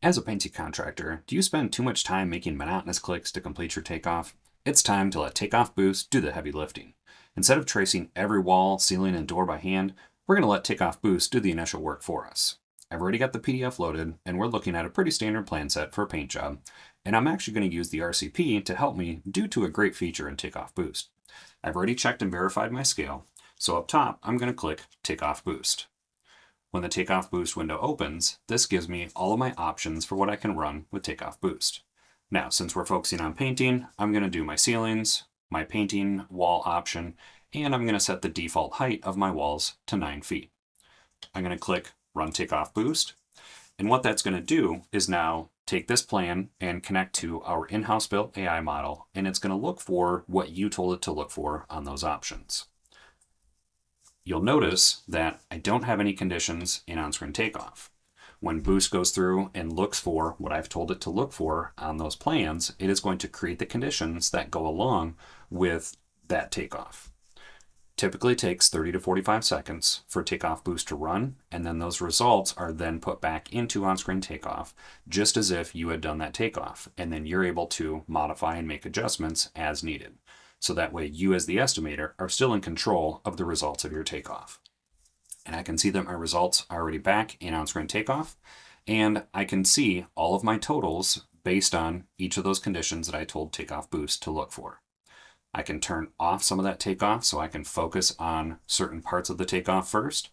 As a painting contractor, do you spend too much time making monotonous clicks to complete your takeoff? It's time to let Takeoff Boost do the heavy lifting. Instead of tracing every wall, ceiling, and door by hand, we're going to let Takeoff Boost do the initial work for us. I've already got the PDF loaded, and we're looking at a pretty standard plan set for a paint job, and I'm actually going to use the RCP to help me due to a great feature in Takeoff Boost. I've already checked and verified my scale, so up top, I'm going to click Takeoff Boost. When the Takeoff Boost window opens, this gives me all of my options for what I can run with Takeoff Boost. Now, since we're focusing on painting, I'm going to do my ceilings, my painting wall option, and I'm going to set the default height of my walls to 9 feet. I'm going to click Run Takeoff Boost, and what that's going to do is now take this plan and connect to our in-house built AI model, and it's going to look for what you told it to look for on those options. You'll notice that I don't have any conditions in On-Screen Takeoff. When Boost goes through and looks for what I've told it to look for on those plans, it is going to create the conditions that go along with that takeoff. Typically takes 30 to 45 seconds for Takeoff Boost to run, and then those results are then put back into On-Screen Takeoff, just as if you had done that takeoff, and then you're able to modify and make adjustments as needed. So that way you as the estimator are still in control of the results of your takeoff. And I can see that my results are already back in On-Screen Takeoff, and I can see all of my totals based on each of those conditions that I told Takeoff Boost to look for. I can turn off some of that takeoff so I can focus on certain parts of the takeoff first,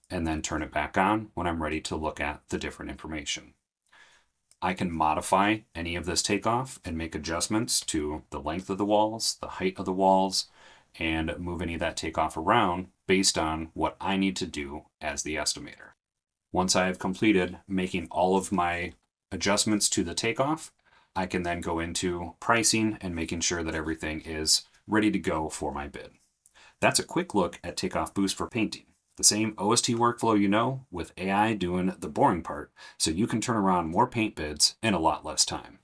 and then turn it back on when I'm ready to look at the different information. I can modify any of this takeoff and make adjustments to the length of the walls, the height of the walls, and move any of that takeoff around based on what I need to do as the estimator. Once I have completed making all of my adjustments to the takeoff, I can then go into pricing and making sure that everything is ready to go for my bid. That's a quick look at Takeoff Boost for painting. The same OST workflow you know, with AI doing the boring part, so you can turn around more paint bids in a lot less time.